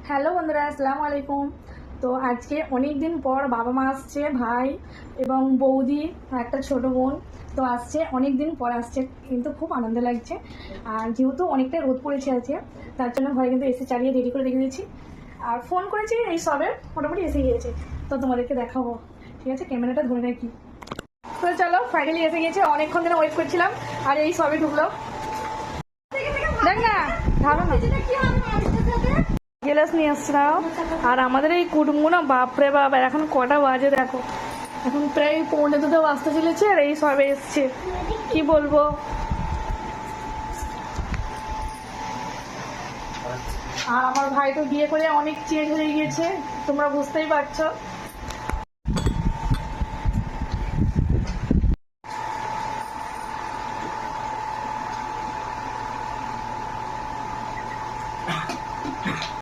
Hello বন্ধুরা, আসসালামু আলাইকুম। তো আজকে অনেক দিন পর বাবা মা আসছে, ভাই এবং বৌদি একটা ছোট বোন তো আসছে, অনেক দিন পর আসছে, কিন্তু খুব আনন্দ লাগছে। আর যেহেতু অনেকটা রোদ পড়েছে আছে, তার জন্য ঘরে কিন্তু এসে চালিয়ে রেডি করে রেখে দিয়েছি। আর ফোন করেছি, এই সবে মোটামুটি এসে গিয়েছে, তো তোমাদেরকে দেখাবো। ঠিক আছে, ক্যামেরাটা ধরে রাখি। তো চলো, ফাইনালি এসে গিয়েছে, অনেকক্ষণ ধরে ওয়েট করছিলাম। আর এই সবে ঢুকলো, দেখ না ভালো না গেলাস নিয়ে আসছিলাম। আর আমাদের এই কুটুম্ব না, বাপরে বাপ, এখন কটা বাজে দেখো, এখন প্রায় 1:45 বাজতে চলেছে, আর এই সবে এসছে। কি বলবো, আর আমার ভাই তো বিয়ে করে অনেক চেঞ্জ হয়ে গিয়েছে, তোমরা বুঝতেই পারছো।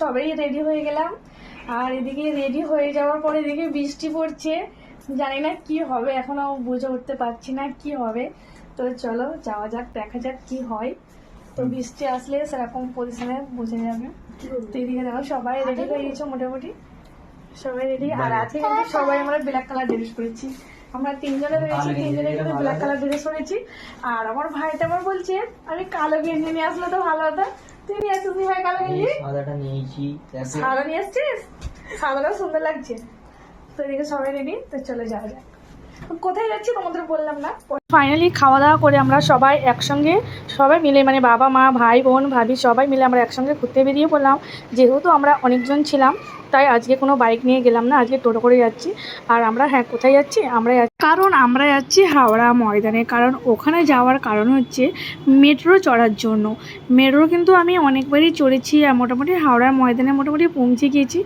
তবেই রেডি হয়ে গেলাম। আর এদিকে রেডি হয়ে যাওয়ার পরে এদিকে বৃষ্টি পড়ছে, জানি না কি হবে, এখনো বুঝে উঠতে পারছি না কি হবে। তো চলো যাওয়া যাক, দেখা যাক কি হয়। তো বৃষ্টি আসলে সেরকম পজিশনে বোঝা যাবে। তো এদিকে দেখো সবাই রেডি হয়ে গেছে, মোটামুটি সবাই রেডি। আর আজকে কিন্তু সবাই আমরা ব্ল্যাক কালার ড্রেস পরেছি, আমরা তিনজনে রয়েছি, তিনজনে কিন্তু ব্ল্যাক কালার ড্রেস পরেছি। আর আমার ভাইটা আমার বলছে আমি কালো গেঞ্জি নিয়ে আসলে তো ভালো হতো। তুই নিয়ে আসছিস ভাই কালো গেঞ্জি? সাদাটা নিয়েছি। সাদা নিয়ে আসছিস? সাদাটাও সুন্দর লাগছে। তো এদিকে সবাই রেডি, তো চলে যাওয়া যাক। কোথায় যাচ্ছি তোমাদের বললাম না। ফাইনালি খাওয়া দাওয়া করে আমরা সবাই একসঙ্গে, সবাই মিলে মানে বাবা মা ভাই বোন ভাবি সবাই মিলে আমরা একসঙ্গে ঘুরতে বেরিয়ে পড়লাম। যেহেতু আমরা অনেকজন ছিলাম, তাই আজকে কোনো বাইক নিয়ে গেলাম না, আজকে টোটো করে যাচ্ছি। আর আমরা কোথায় যাচ্ছি, আমরা যাচ্ছি হাওড়া ময়দানে। কারণ ওখানে যাওয়ার কারণ হচ্ছে মেট্রো চড়ার জন্য। মেট্রো কিন্তু আমি অনেকবারই চড়েছি, আর মোটামুটি হাওড়ার ময়দানে মোটামুটি পৌঁছে গিয়েছি।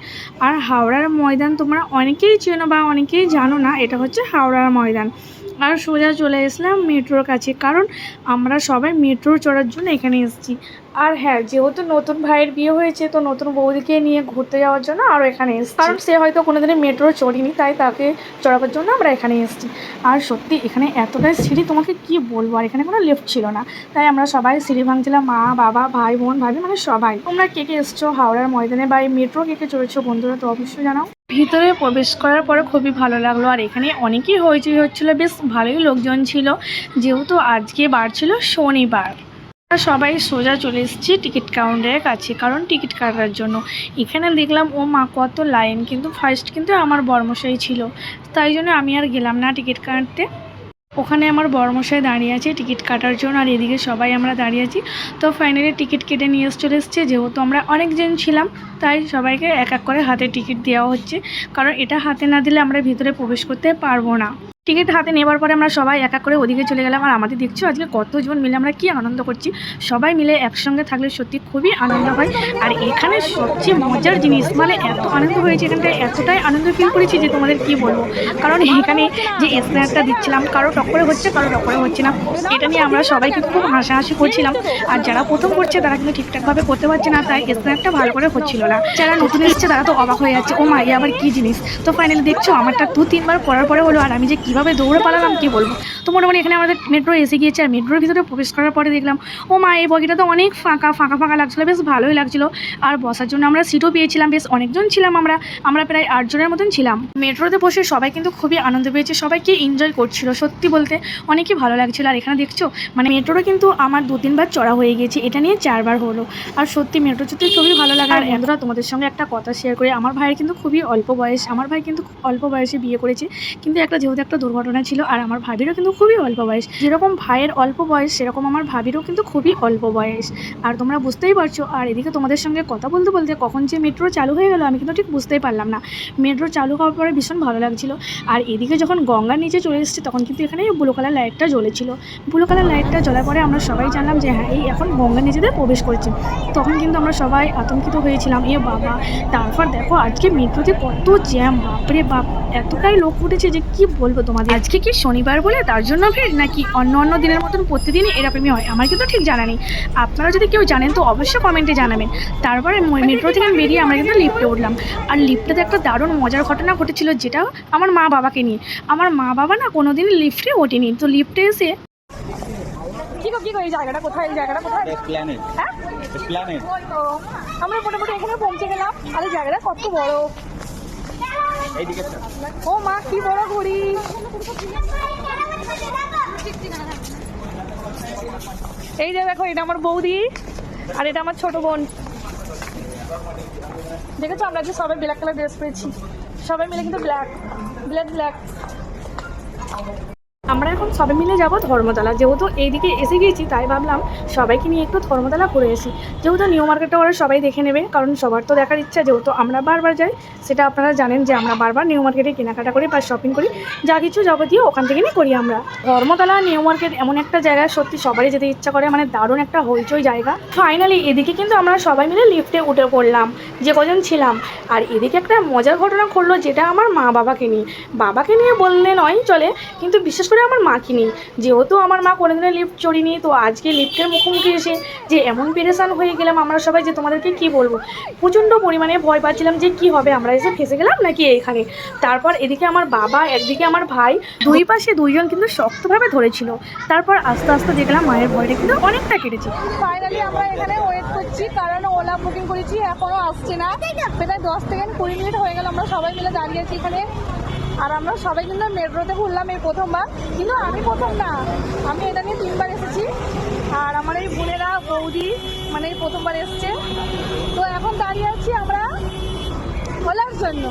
আর হাওড়ার ময়দান তোমরা অনেকেই চেনো বা অনেকেই জানো না, এটা হচ্ছে হাওড়ার ময়দান। আর সোজা চলে এসলাম মেট্রোর কাছে, কারণ আমরা সবাই মেট্রো চড়ার জন্য এখানে এসেছি। আর যেহেতু নতুন ভাইয়ের বিয়ে হয়েছে, তো নতুন বৌদিকে নিয়ে ঘুরতে যাওয়ার জন্য আরও এখানে এসেছি। কারণ সে হয়তো কোনোদিনই মেট্রো চড়িনি, তাই তাকে চড়াবার জন্য আমরা এখানে এসেছি। আর সত্যি এখানে এতটাই সিঁড়ি, তোমাকে কি বলবো, আর এখানে কোনো লিফট ছিল না, তাই আমরা সবাই সিঁড়ি ভাঙছিলাম, মা বাবা ভাই বোন ভাবি মানে সবাই। তোমরা কে কে এসছো হাওড়ার ময়দানে বা এই মেট্রো কে কে চড়েছো বন্ধুরা, তো অবশ্যই জানাও। ভিতরে প্রবেশ করার পরে খুবই ভালো লাগলো। আর এখানে অনেকেই হইচই হচ্ছিলো, বেশ ভালোই লোকজন ছিল, যেহেতু আজকে বার ছিল শনিবার। আমরা সবাই সোজা চলে এসেছি টিকিট কাউন্টারের কাছে, কারণ টিকিট কাটার জন্য। এখানে দেখলাম ও মা কত লাইন, কিন্তু ফার্স্ট কিন্তু আমার বর্মশাই ছিল, তাই জন্য আমি আর গেলাম না টিকিট কাটতে। ওখানে আমার বড়মশাই দাঁড়িয়ে আছে টিকিট কাটার জন্য, আর এদিকে সবাই আমরা দাঁড়িয়ে আছি। তো ফাইনালি টিকিট কেটে নিয়ে চলে এসেছে, যেহেতু আমরা অনেকজন ছিলাম, তাই সবাইকে এক এক করে হাতে টিকিট দেওয়া হচ্ছে, কারণ এটা হাতে না দিলে আমরা ভিতরে প্রবেশ করতে পারবো না। টিকিট হাতে নেবার পরে আমরা সবাই এক এক করে ওদিকে চলে গেলাম। আর আমাদের দেখছো আজকে কতজন মিলে আমরা কি আনন্দ করছি, সবাই মিলে একসঙ্গে থাকলে সত্যি খুবই আনন্দ হয়। আর এখানে সবচেয়ে মজার জিনিস, মানে এত আনন্দ হয়েছে এখানটায়, এতটাই আনন্দ ফিল করেছি যে তোমাদের কি বলবো। কারণ এখানে যে স্ন্যাকটা দিচ্ছিলাম, কারো টক্করে হচ্ছে কারো টক্করে হচ্ছে না, এটা নিয়ে আমরা সবাই কিন্তু খুব হাসাহাসি করছিলাম। আর যারা প্রথম করছে তারা কিন্তু ঠিকঠাকভাবে করতে পারছে না, তাই স্ন্যাকটা ভালো করে হচ্ছিল না। যারা নতুন এসেছে তারা তো অবাক হয়ে যাচ্ছে, ও মা এ আবার কি জিনিস। তো ফাইনালি দেখছো আমারটা 2-3 বার করার পরে হলো, আর আমি যে কীভাবে দৌড়ে পালালাম কি বলবো। তো মোটামুটি এখানে আমাদের মেট্রো এসে গিয়েছে, আর মেট্রোর ভিতরে প্রবেশ করার পরে দেখলাম ও মা এই বগিটা তো অনেক ফাঁকা ফাঁকা ফাঁকা লাগছিলো, বেশ ভালোই লাগছিলো। আর বসার জন্য আমরা সিটও পেয়েছিলাম, বেশ অনেকজন ছিলাম, আমরা প্রায় 8 জনের মতন ছিলাম। মেট্রোতে বসে সবাই কিন্তু খুবই আনন্দ পেয়েছে, সবাইকে এনজয় করছিল, সত্যি বলতে অনেকই ভালো লাগছিলো। আর এখানে দেখছো মানে মেট্রোটা কিন্তু আমার 2-3 বার চড়া হয়ে গেছে, এটা নিয়ে 4 বার হলো। আর সত্যি মেট্রো চড়তে খুবই ভালো লাগে। আর বন্ধুরা তোমাদের সঙ্গে একটা কথা শেয়ার করি, আমার ভাইয়ের কিন্তু খুবই অল্প বয়স, আমার ভাই কিন্তু খুব অল্প বয়সে বিয়ে করেছে, কিন্তু যেহেতু একটা দুর্ঘটনা ছিল। আর আমার ভাবিরও কিন্তু খুবই অল্প বয়স, যেরকম ভাইয়ের অল্প বয়স সেরকম আমার ভাবিরও কিন্তু খুবই অল্প বয়স, আর তোমরা বুঝতেই পারছো। আর এদিকে তোমাদের সঙ্গে কথা বলতে বলতে কখন যে মেট্রো চালু হয়ে গেল আমি কিন্তু ঠিক বুঝতেই পারলাম না। মেট্রো চালু হওয়ার পরে ভীষণ ভালো লাগছিল। আর এদিকে যখন গঙ্গার নিচে চলে এসেছে, তখন কিন্তু এখানে ব্লু কালার লাইটটা জ্বলেছিল। ব্লু কালার লাইটটা জ্বলার পরে আমরা সবাই জানলাম যে এই এখন গঙ্গার নিচেতে প্রবেশ করছি। তখন কিন্তু আমরা সবাই আতঙ্কিত হয়েছিলাম, এ বাবা। তারপর দেখো আজকে মেট্রোতে কত জ্যাম, বাপরে বাপ, এতটাই লোক উঠেছে যে কি বলবো তোমাদের। আজকে কি শনিবার বলে তার জন্য ভিড়, নাকি অন্য দিনের মতন প্রতিদিনই এরকমই হয় আমার কিন্তু ঠিক জানা নেই। আপনারা যদি কেউ জানেন তো অবশ্যই কমেন্টে জানাবেন। তারপরে মেট্রো থেকে বেরিয়ে আমরা কিন্তু লিফটে উঠলাম। আর লিফটেতে একটা দারুণ মজার ঘটনা ঘটেছিল, যেটা আমার মা বাবাকে নিয়ে। আমার মা বাবা না কোনোদিন লিফটে ওঠেনি, তো লিফটে এসে কি এই জায়গাটা কোথায়, এই জায়গাটা কোথায়? প্ল্যানেট। হ্যাঁ, আমরা মোটামুটি এখানে পৌঁছে গেলাম। আরে জায়গাটা কত বড়, ও মা কি বড় ঘড়ি। এই যে দেখো, এটা আমার বৌদি আর এটা আমার ছোট বোন। দেখেছো আমরা যে সবাই ব্ল্যাক কালার ড্রেস পরেছি, সবাই মিলে কিন্তু ব্ল্যাক ব্ল্যাক ব্ল্যাক। আমরা এখন সবাই মিলে যাব ধর্মতলা। যেহেতু এইদিকে এসে গিয়েছি তাই ভাবলাম সবাইকে নিয়ে একটু ধর্মতলা ঘুরে আসি। যেহেতু নিউ মার্কেটটা ওরা সবাই দেখে নেবে, কারণ সবার তো দেখার ইচ্ছা, যেহেতু আমরা বারবার যাই সেটা আপনারা জানেন যে আমরা বারবার নিউ মার্কেটে কেনাকাটা করি বা শপিং করি, যা কিছু যাবতীয় ওখান থেকে নিয়ে করি আমরা। ধর্মতলা নিউ মার্কেট এমন একটা জায়গা, সত্যি সবারই যেতে ইচ্ছা করে, মানে দারুণ একটা হইচই জায়গা। ফাইনালি এদিকে কিন্তু আমরা সবাই মিলে লিফটে উঠে পড়লাম যে কজন ছিলাম। আর এদিকে একটা মজার ঘটনা ঘটলো, যেটা আমার মা বাবাকে নিয়ে বললে নয় চলে, কিন্তু বিশেষ করে আমার মাকে নিয়ে। যেহেতু আমার মা কোনোদিনও লিফট চড়িনি, তো আজকে লিফটের মুখোমুখি এসে যে এমন পেরেশান হয়ে গেলাম আমরা সবাই, যে তোমাদেরকে কি বলবো। প্রচণ্ড পরিমাণে ভয় পাচ্ছিলাম যে কি হবে, আমরা এসে ফেসে গেলাম নাকি এখানে। তারপর এদিকে আমার বাবা, একদিকে আমার ভাই, দুই পাশে দুইজন কিন্তু শক্তভাবে ধরেছিল। তারপর আস্তে আস্তে দেখলাম মায়ের ভয়টা কিন্তু অনেকটা কেটেছে। ফাইনালি আমরা এখানে ওয়েট করছি, কারণ ওলা বুকিং করেছি, এখনো আসছে না। প্রায় 10 থেকে 20 মিনিট হয়ে গেল আমরা সবাই মিলে দাঁড়িয়েছি এখানে। আর আমরা সবাই কিন্তু মেট্রোতে ঘুরলাম এই প্রথমবার, কিন্তু আমি প্রথম না, আমি এটা নিয়ে 3বার এসেছি। আর আমার এই বোনেরা বৌদি মানে এই প্রথমবার এসছে। তো এখন দাঁড়িয়ে আছি আমরা ওলার জন্য।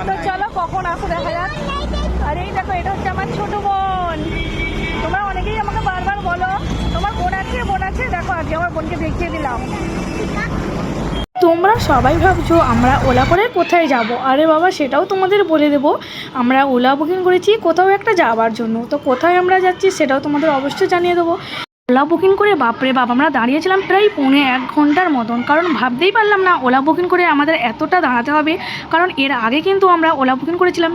তো চলো কখন আসো দেখা যাক। আর এই দেখো, এটা হচ্ছে আমার ছোট বোন। তোমরা অনেকেই আমাকে বারবার বলো তোমার বোন আছে, দেখো আজকে আমার বোনকে দেখিয়ে দিলাম। তোমরা সবাই ভাবছো আমরা ওলা করে কোথায় যাব। আরে বাবা, সেটাও তোমাদের বলে দেবো। আমরা ওলা বুকিং করেছি কোথাও একটা যাওয়ার জন্য, তো কোথায় আমরা যাচ্ছি সেটাও তোমাদের অবশ্যই জানিয়ে দেবো। ওলা বুকিং করে বাপরে বাপ আমরা দাঁড়িয়েছিলাম প্রায় 1.5 ঘন্টার মতন, কারণ ভাবতেই পারলাম না ওলা বুকিং করে আমাদের এতটা দাঁড়াতে হবে। কারণ এর আগে কিন্তু আমরা ওলা বুকিং করেছিলাম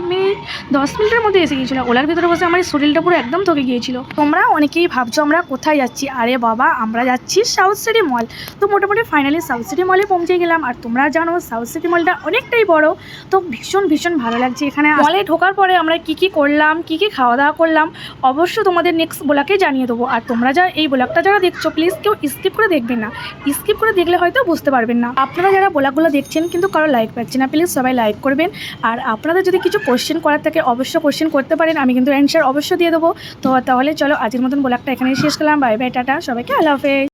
10 মিনিটের মধ্যে এসে গিয়েছিলো। ওলার ভিতরে বসে আমার শরীরটা পুরো একদম থকে গিয়েছিল। তোমরা অনেকেই ভাবছো আমরা কোথায় যাচ্ছি। আরে বাবা, আমরা যাচ্ছি সাউথ সিটি মল। তো মোটামুটি ফাইনালি সাউথ সিটি মলে পৌঁছে গেলাম। আর তোমরা জানো সাউথ সিটি মলটা অনেকটাই বড়, তো ভীষণ ভালো লাগছে এখানে। মলে ঢোকার পরে আমরা কী করলাম, কী খাওয়া দাওয়া করলাম, অবশ্যই তোমাদের নেক্সট ব্লগে জানিয়ে দেবো। আর তোমরা এই ব্লগটা যারা দেখছো প্লিজ কেউ স্কিপ করে দেখবেন না, স্কিপ করে দেখলে হয়তো বুঝতে পারবেন না। আপনারা যারা ব্লগগুলো দেখছেন কিন্তু কারো লাইক পাচ্ছে না, প্লিজ সবাই লাইক করবেন। আর আপনাদের যদি কিছু কোশ্চেন করার থাকে অবশ্যই কোশ্চেন করতে পারেন, আমি কিন্তু অ্যান্সার অবশ্যই দিয়ে দেবো। তো তাহলে চলো আজকের মতন ব্লগটা এখানেই শেষ করলাম। বাই বাই, টাটা সবাইকে, আল্লাহ হাফেজ।